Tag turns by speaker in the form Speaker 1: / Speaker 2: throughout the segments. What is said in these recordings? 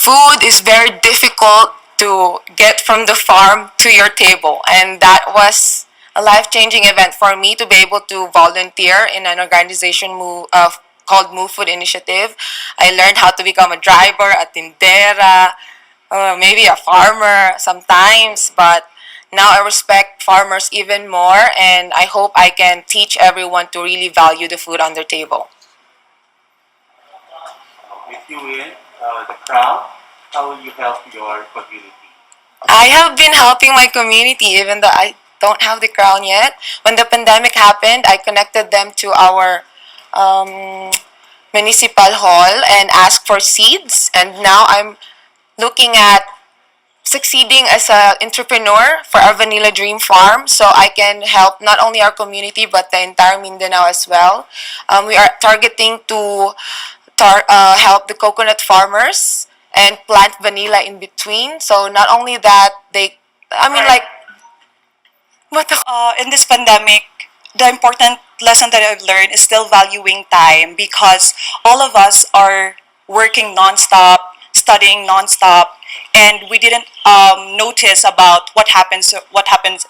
Speaker 1: food is very difficult to get from the farm to your table, and that was a life-changing event for me to be able to volunteer in an organization called Move Food Initiative. I learned how to become a driver, a tindera, maybe a farmer sometimes, but now I respect farmers even more, and I hope I can teach everyone to really value the food on their table.
Speaker 2: If you win the crown, how will you help your community?
Speaker 1: I have been helping my community even though I don't have the crown yet. When the pandemic happened, I connected them to our municipal hall and asked for seeds, and now I'm looking at succeeding as an entrepreneur for our Vanilla Dream Farm so I can help not only our community but the entire Mindanao as well. We are targeting to help the coconut farmers and plant vanilla in between. So not only that,
Speaker 3: In this pandemic, the important lesson that I've learned is still valuing time because all of us are working nonstop, studying nonstop, and we didn't notice about what happens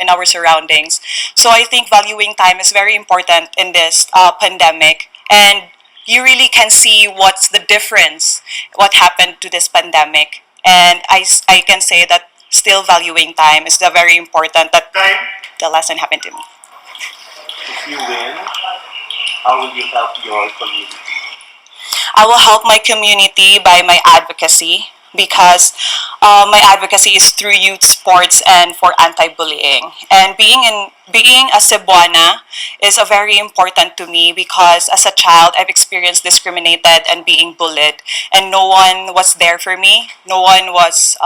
Speaker 3: in our surroundings. So I think valuing time is very important in this pandemic, and you really can see what's the difference, what happened to this pandemic. And I can say that still valuing time is the very important that the lesson happened to me.
Speaker 2: If you win, how will you help your community?
Speaker 3: I will help my community by my advocacy because my advocacy is through youth sports and for anti-bullying. And being a Cebuana is a very important to me because as a child I've experienced discriminated and being bullied, and no one was there for me. No one was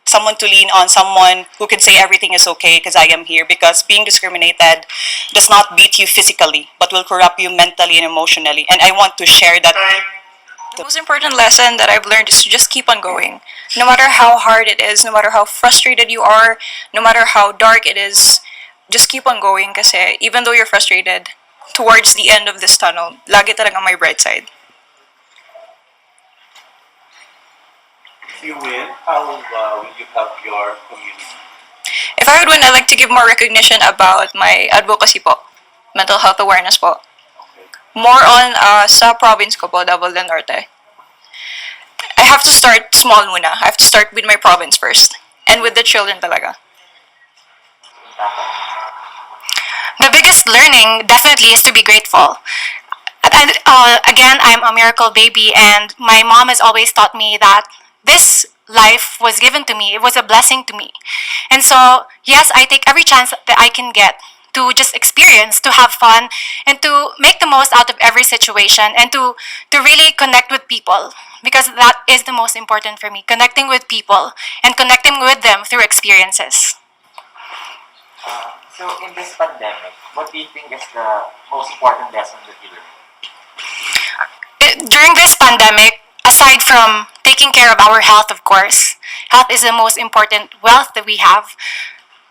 Speaker 3: someone to lean on, someone who could say everything is okay because I am here. Because being discriminated does not beat you physically, but will corrupt you mentally and emotionally. And I want to share that.
Speaker 4: The most important lesson that I've learned is to just keep on going. No matter how hard it is, no matter how frustrated you are, no matter how dark it is, just keep on going kasi even though you're frustrated, towards the end of this tunnel, lagi talagang may bright side.
Speaker 2: If you win, how will you help your community?
Speaker 4: If I would win, I'd like to give more recognition about my advocacy po, mental health awareness po. More on sa province ko po, Davao Del Norte. I have to start small muna. I have to start with my province first. And with the children talaga.
Speaker 5: The biggest learning definitely is to be grateful. Again, I'm a miracle baby, and my mom has always taught me that this life was given to me. It was a blessing to me. And so, yes, I take every chance that I can get to just experience, to have fun, and to make the most out of every situation, and to really connect with people, because that is the most important for me, connecting with people and connecting with them through experiences.
Speaker 6: So in this pandemic, what do you think is the most important lesson that you learned?
Speaker 5: During this pandemic, aside from taking care of our health, of course, health is the most important wealth that we have.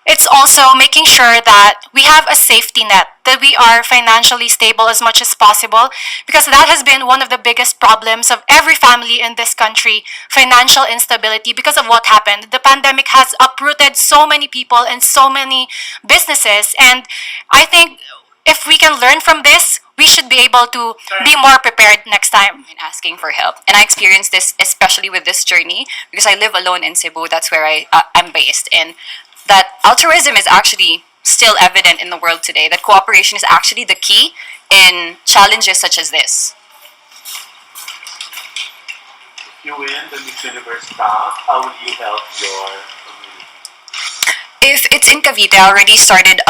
Speaker 5: It's also making sure that we have a safety net, that we are financially stable as much as possible, because that has been one of the biggest problems of every family in this country, financial instability because of what happened. The pandemic has uprooted so many people and so many businesses, and I think if we can learn from this, we should be able to be more prepared next time.
Speaker 7: And asking for help. And I experienced this especially with this journey because I live alone in Cebu. That's where I'm based. And that altruism is actually still evident in the world today. That cooperation is actually the key in challenges such as this.
Speaker 2: If you win the Miss Universe crown, how will you help your community?
Speaker 7: If it's in Cavite, I already started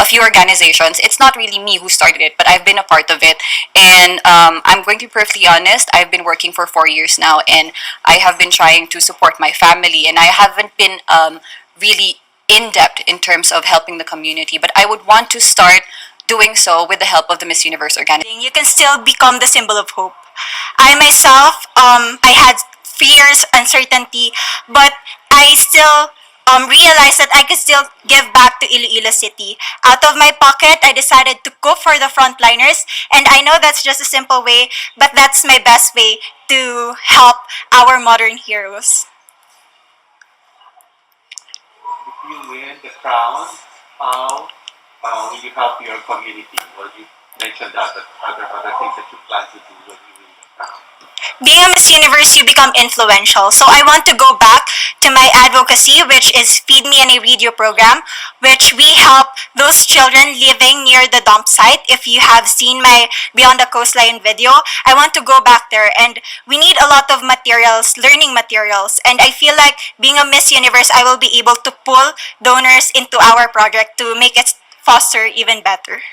Speaker 7: a few organizations. It's not really me who started it, but I've been a part of it. And I'm going to be perfectly honest, I've been working for 4 years now, and I have been trying to support my family, and I haven't been really in-depth in terms of helping the community, but I would want to start doing so with the help of the Miss Universe organization.
Speaker 8: You can still become the symbol of hope. I myself, I had fears, uncertainty, but I still realized that I could still give back to IloIlo City. Out of my pocket, I decided to cook for the frontliners, and I know that's just a simple way, but that's my best way. to help our modern heroes.
Speaker 2: If you win the crown, how will you help your community? Well, you mentioned that, but other things that you plan to do when you win the crown.
Speaker 8: Being a Miss Universe, you become influential. So I want to go back to my advocacy, which is Feed Me and I Read You program, which we help those children living near the dump site. If you have seen my Beyond the Coastline video, I want to go back there, and we need a lot of materials, learning materials. And I feel like being a Miss Universe, I will be able to pull donors into our project to make it foster even better.